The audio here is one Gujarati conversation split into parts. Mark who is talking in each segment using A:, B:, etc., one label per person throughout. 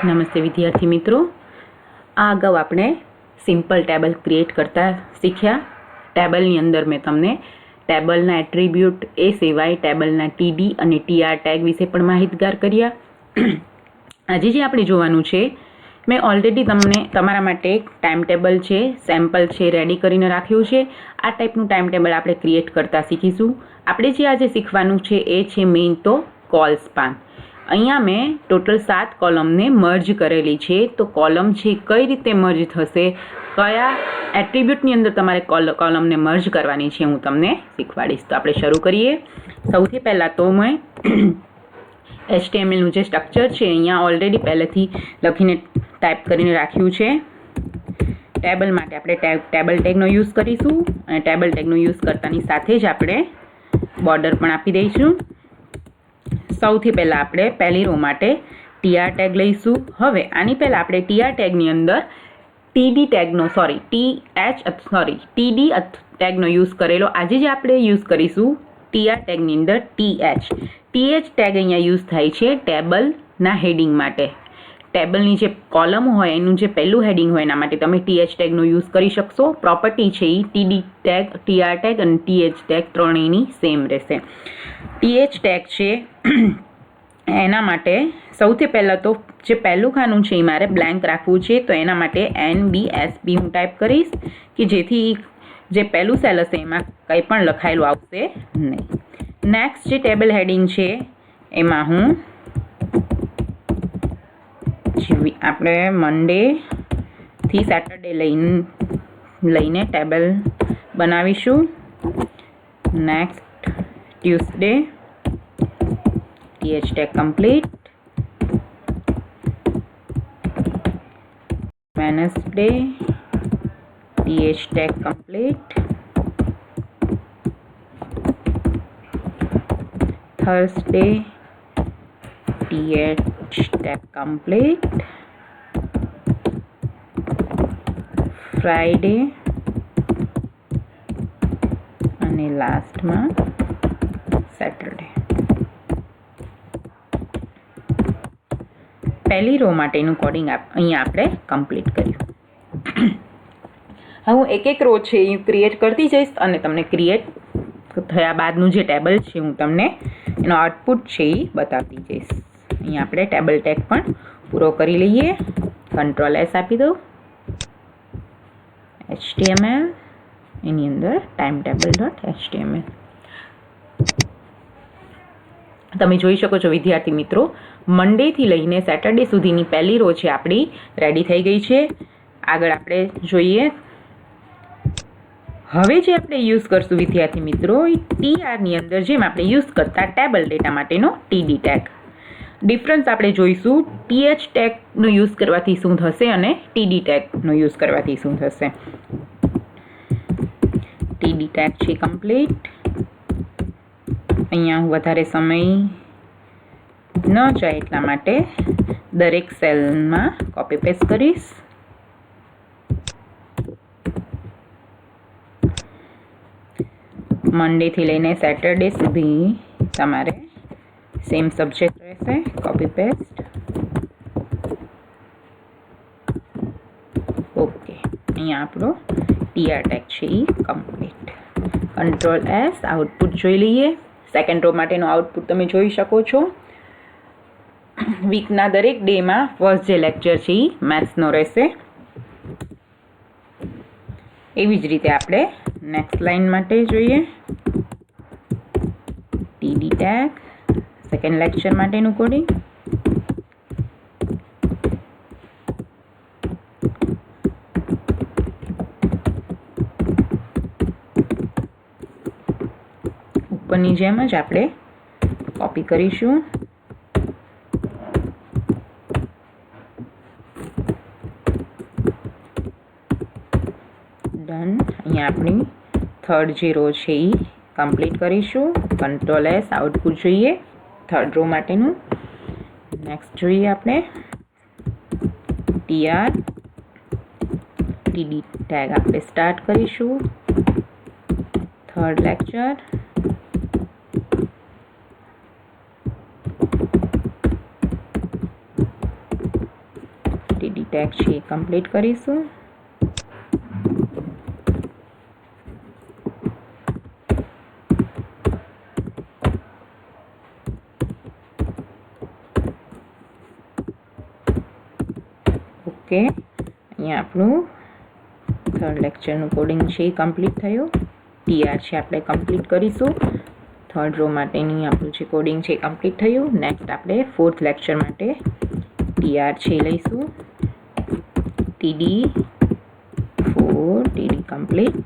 A: નમસ્તે વિદ્યાર્થી મિત્રો, આ અગાઉ આપણે સિમ્પલ ટેબલ ક્રિએટ કરતા શીખ્યા. ટેબલની અંદર મેં તમને ટેબલના એટ્રીબ્યુટ એ સિવાય ટેબલના ટીડી અને ટીઆર ટેગ વિશે પણ માહિતગાર કર્યા. આજે જે આપણે જોવાનું છે, મેં ઓલરેડી તમને તમારા માટે એક ટાઈમ ટેબલ છે, સેમ્પલ છે, રેડી કરીને રાખ્યું છે. આ ટાઈપનું ટાઈમ ટેબલ આપણે ક્રિએટ કરતા શીખીશું. આપણે જે આજે શીખવાનું છે એ છે મેઇન તો કોલ્સપાન. અહીંયા મેં ટોટલ 7 કોલમને મર્જ કરેલી છે. તો કોલમ છે કઈ રીતે મર્જ થશે, કયા એટ્રીબ્યુટની અંદર તમારે કોલમને મર્જ કરવાની છે, હું તમને શીખવાડીશ. તો આપણે શરૂ કરીએ. સૌથી પહેલાં તો મેં HTMLનું જે સ્ટ્રક્ચર છે અહીંયા ઓલરેડી પહેલેથી લખીને ટાઈપ કરીને રાખ્યું છે. ટેબલ માટે આપણે ટેબલ ટેગનો યુઝ કરીશું અને ટેબલ ટેગનો યુઝ કરતાની સાથે જ આપણે બોર્ડર પણ આપી દઈશું. સૌથી પહેલાં આપણે પહેલી રો માટે ટીઆર ટેગ લઈશું. હવે આની પહેલાં આપણે ટીઆર ટેગની અંદર ટીડી ટેગનો યુઝ કરેલો. આજે જે આપણે યુઝ કરીશું ટીઆર ટેગની અંદર ટીએચ ટેગ અહીંયા યુઝ થાય છે ટેબલના હેડિંગ માટે. ટેબલની જે કોલમ હોય એનું જે પહેલું હેડિંગ હોય એના માટે તમે ટીએચ ટેગનો યુઝ કરી શકશો. પ્રોપર્ટી છે એ ટીડી ટેગ, ટીઆર ટેગ અને ટીએચ ટેગ ત્રણેયની સેમ રહેશે. ટીએચ ટેગ છે એના માટે સૌથી પહેલાં તો જે પહેલું ખાનું છે એ મારે બ્લેન્ક રાખવું છે. તો એના માટે NBSB હું ટાઈપ કરીશ કે જેથી જે પહેલું સેલ હશે એમાં કંઈ પણ લખાયેલું આવશે નહીં. નેક્સ્ટ જે ટેબલ હેડિંગ છે એમાં હું આપણે મંડેથી સેટરડે લઈને ટેબલ બનાવીશું. Next Tuesday TH tag complete. Wednesday TH tag complete. Thursday TH tag complete. Friday અને લાસ્ટમાં સેટરડે. પહેલી રો માટેનું કોડિંગ અહીંયા આપણે કમ્પ્લીટ કર્યું. હવે હું એક રો છે એ ક્રિએટ કરતી જઈશ અને તમને ક્રિએટ થયા બાદનું જે ટેબલ છે હું તમને એનો આઉટપુટ છે એ બતાવતી જઈશ. અહીંયા આપણે ટેબલ ટેગ પણ પૂરો કરી લઈએ. Ctrl+S આપી દઉં. HTML એની અંદર timetable.html તમે જોઈ શકો છો વિદ્યાર્થી મિત્રો, મંડેથી લઈને સેટરડે સુધીની પહેલી રો છે આપણી રેડી થઈ ગઈ છે. આગળ આપણે જોઈએ. હવે જે આપણે યુઝ કરશું વિદ્યાર્થી મિત્રો, ટીઆરની અંદર જેમ આપણે યુઝ કરતા ટેબલ ડેટા માટેનો ટીડી ટેગ. ડિફરન્સ આપણે જોઈશું ટીએચ ટેગનો યુઝ કરવાથી શું થશે અને ટીડી ટેગનો યુઝ કરવાથી શું થશે. ટીડી ટેગ છે કમ્પ્લીટ. અહીંયા હું વધારે સમય ન જાય એટલા માટે દરેક સેલમાં કોપી પેસ્ટ કરીશ. મંડેથી લઈને સેટરડે સુધી તમારે સેમ સબ્જેક્ટ રહેશે. Copy paste. ઓકે, અહીંયા આપણો ટીઆર ટેગ છે એ કમ્પ્લીટ. Ctrl+S આઉટપુટ જોઈ લઈએ. સેકન્ડ રો માટેનું આઉટપુટ તમે જોઈ શકો છો. વીકના દરેક ડેમાં ફર્સ્ટ જે લેક્ચર છે એ મેથ્સનો રહેશે. એવી જ રીતે આપણે નેક્સ્ટ લાઇન માટે જોઈએ. ટીડી ટેગ સેકન્ડ લેક્ચર માટેનું કોડિંગ. ઉપરની જેમ જ આપણે કોપી કરીશું. ડન. અહીંયા આપણી થર્ડ જે રો છે એ કમ્પ્લીટ કરીશું. Ctrl+S આઉટપુટ જોઈએ થર્ડ રો માટેનું. નેક્સ્ટ જોઈએ આપણે ટીડી ટેગ આપણે સ્ટાર્ટ કરીશું. Third lecture. ટીડી ટેગ છે એ કમ્પ્લીટ કરીશું. ઓકે, અહીંયા આપણું થર્ડ લેક્ચરનું કોડિંગ છે એ કમ્પ્લીટ થયું. ટીઆર છે આપણે કમ્પ્લીટ કરીશું. થર્ડ રો માટેની આપણું જે કોડિંગ છે એ કમ્પ્લીટ થયું. નેક્સ્ટ આપણે ફોર્થ લેક્ચર માટે ટીઆર છે લઈશું. TD 4 TD complete.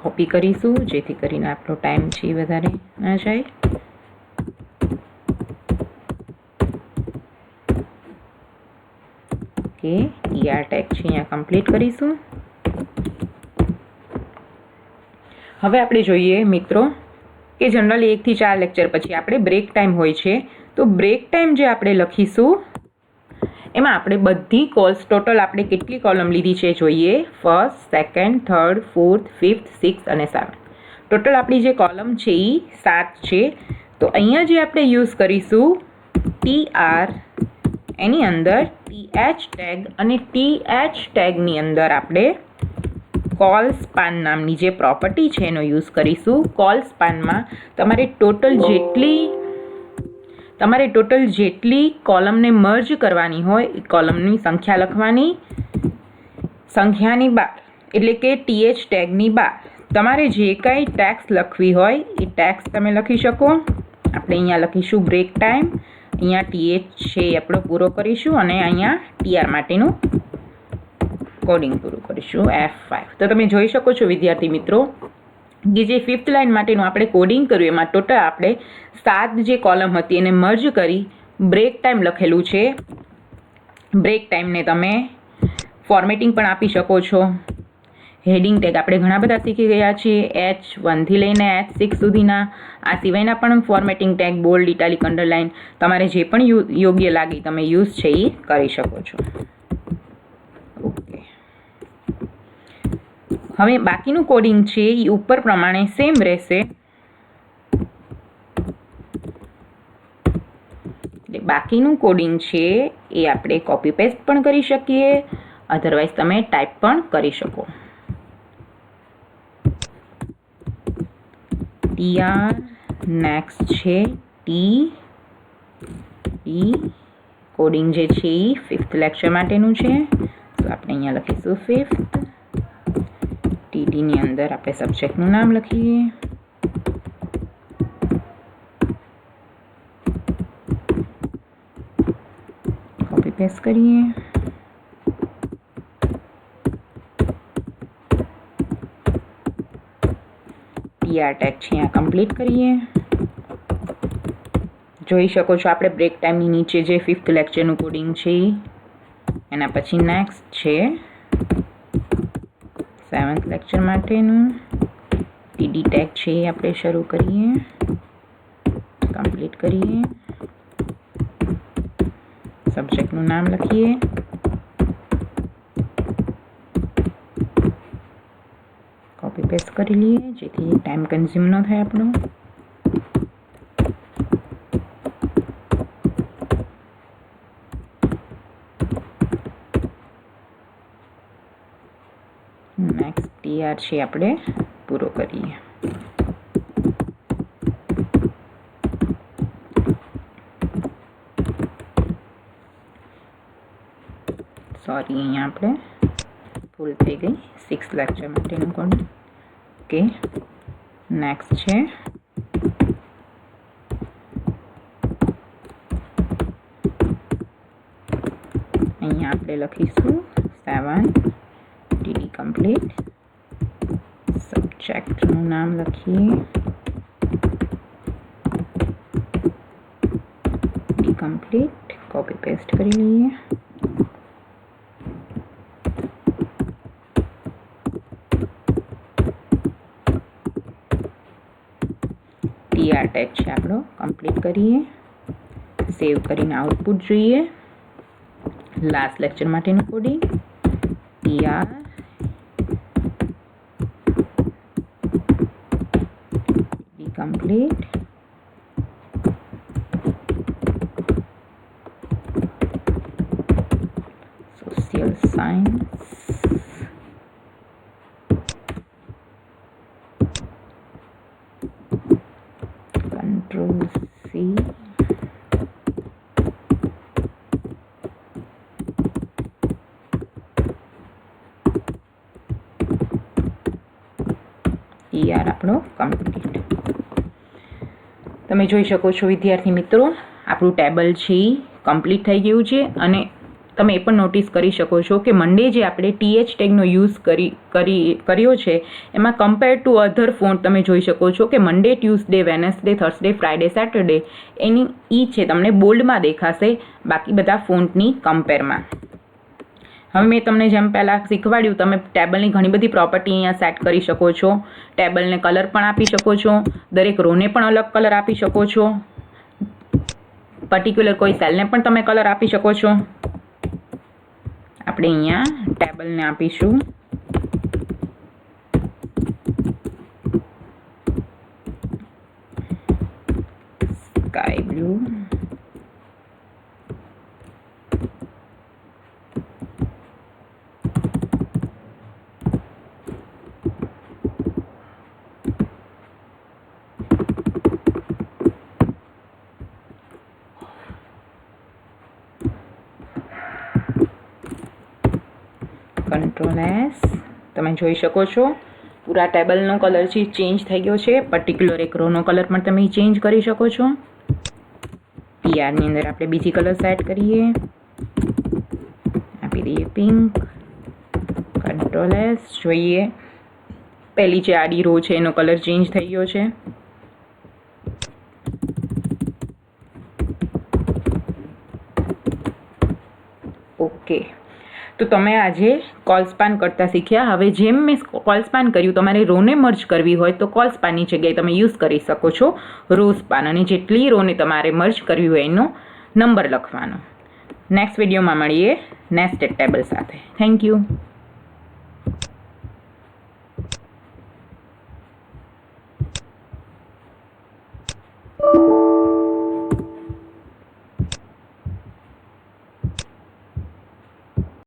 A: કોપી કરીશું જેથી કરીને આપણો ટાઈમ છે એ વધારે ના જાય. ઓકે, ટીઆર ટેગ છે અહીંયા કમ્પ્લીટ કરીશું. હવે આપણે જોઈએ મિત્રો કે જનરલી 1 થી 4 લેક્ચર પછી આપણે બ્રેક ટાઈમ હોય છે. તો બ્રેક ટાઈમ જે આપણે લખીશું એમાં આપણે બધી કોલ્સ ટોટલ આપણે કેટલી કોલમ લીધી છે જોઈએ. First, second, third, fourth, fifth, 6 અને 7. ટોટલ આપણી જે કોલમ છે એ 7 છે. તો અહીંયા જે આપણે યુઝ કરીશું ટીઆર, એની અંદર ટીએચ ટેગ અને ટીએચ ટેગની અંદર આપણે કોલ્સપાન નામની જે પ્રોપર્ટી છે એનો યુઝ કરીશું. કોલ્સપાનમાં તમારે ટોટલ જેટલી કોલમને મર્જ કરવાની હોય એ કોલમની સંખ્યા લખવાની. સંખ્યાની બાર એટલે કે ટીએચ ટેગની બાર તમારે જે કાંઈ ટેક્સ લખવી હોય એ ટેક્સ તમે લખી શકો. આપણે અહીંયા લખીશું બ્રેક ટાઈમ. અહીંયા ટીએચ છે એ આપણે પૂરો કરીશું અને અહીંયા ટીઆર માટેનું કોડિંગ પૂરું કરીશું F5. તો તમે જોઈ શકો છો વિદ્યાર્થી મિત્રો કે જે 5th લાઇન માટેનું આપણે કોડિંગ કર્યું એમાં ટોટલ આપણે 7 જે કોલમ હતી એને મર્જ કરી બ્રેક ટાઈમ લખેલું છે. બ્રેક ટાઈમને તમે ફોર્મેટિંગ પણ આપી શકો છો. હેડિંગ ટેગ આપણે ઘણા બધા શીખી ગયા છીએ. H1 થી લઈને H6 સુધીના. આ સિવાયના પણ formatting tag bold, italic, underline તમારે જે પણ યોગ્ય લાગે તમે યુઝ છે એ કરી શકો છો. ઓકે, હવે બાકીનું કોડિંગ છે એ ઉપર પ્રમાણે સેમ રહેશે. બાકીનું કોડિંગ છે એ આપણે કોપી પેસ્ટ પણ કરી શકીએ, અધરવાઇઝ તમે ટાઈપ પણ કરી શકો. ટીઆર નેક્સ્ટ છે ટી કોડિંગ જે છે એ 5th લેક્ચર માટેનું છે. તો આપણે અહીંયા લખીશું 5th. ટીડીની અંદર આપણે સબ્જેક્ટનું નામ લખીએ. કોપી પેસ્ટ કરીએ. ટીઆર ટેગ છે અહીંયા કમ્પ્લીટ કરીએ. જોઈ શકો છો આપણે બ્રેક ટાઈમની નીચે જે 5th લેક્ચરનું કોડિંગ છે એના પછી નેક્સ્ટ છે 7th લેક્ચર માટેનું. ટીડી ટેગ છે એ આપણે શરૂ કરીએ, કમ્પ્લીટ કરીએ. સબ્જેક્ટનું નામ લખીએ. કોપી પેસ્ટ કરી લઈએ જેથી ટાઈમ કન્ઝ્યુમ ન થાય આપણો. નેક્સ્ટ ટીઆર છે આપણે પૂરો કરીએ. સોરી, અહીંયા આપણે ભૂલ થઈ ગઈ. 6th લેક્ચર માટેનું કોડ. ઓકે, નેક્સ્ટ છે અહીંયા આપણે લખીશું 7 ટીડી કમ્પ્લીટ. સબ્જેક્ટનું નામ લખીએ, ટી કમ્પ્લીટ. કોપી પેસ્ટ કરી લઈએ. ટીઆર ટેગ છે આપણો કમ્પ્લીટ કરીએ. સેવ કરીને આઉટપુટ જોઈએ. લાસ્ટ લેક્ચર માટેનું કોડિંગ ટીઆર complete. Social science. Control C. આપણો કમ્પ્લીટ. તમે જોઈ શકો છો વિદ્યાર્થી મિત્રો, આપણું ટેબલ છે એ કમ્પ્લીટ થઈ ગયું છે. અને તમે એ પણ નોટિસ કરી શકો છો કે મંડે જે આપણે TH ટેગનો યુઝ કર્યો છે એમાં કમ્પેર ટુ અધર ફોન્ટ તમે જોઈ શકો છો કે Monday, Tuesday, Wednesday, Thursday, Friday, Saturday એની છે તમને બોલ્ડમાં દેખાશે બાકી બધા ફોન્ટની કમ્પેરમાં. હવે મેં તમને જેમ પહેલાં શીખવાડ્યું, તમે ટેબલની ઘણી બધી પ્રોપર્ટી અહીંયા સેટ કરી શકો છો. ટેબલને કલર પણ આપી શકો છો, દરેક રોને પણ અલગ કલર આપી શકો છો, પર્ટિક્યુલર કોઈ સેલને પણ તમે કલર આપી શકો છો. આપણે અહીંયા ટેબલને આપીશું સ્કાય બ્લુ. Control S. તમે જોઈ શકો છો પૂરા ટેબલનો કલર છે ચેન્જ થઈ ગયો છે. પર્ટિક્યુલર એક રોનો કલર પણ તમે ચેન્જ કરી શકો છો. PRની અંદર આપણે બીજી કલર સેટ કરીએ, આપી દઈએ પિંક. Control S. જોઈએ પહેલી જે આડી રો છે એનો કલર ચેન્જ થઈ ગયો છે. ઓકે, તો તમે આજે કોલ્સપાન કરતાં શીખ્યા. હવે જેમ મેં કોલ્સપાન કર્યું, તમારે રોને મર્જ કરવી હોય તો કોલ્સપાનની જગ્યાએ તમે યુઝ કરી શકો છો રોઝપાન, અને જેટલી રોને તમારે મર્જ કરવી હોય એનો નંબર લખવાનો. નેક્સ્ટ વિડીયોમાં મળીએ નેસ્ટેડ ટેબલ સાથે. Thank you.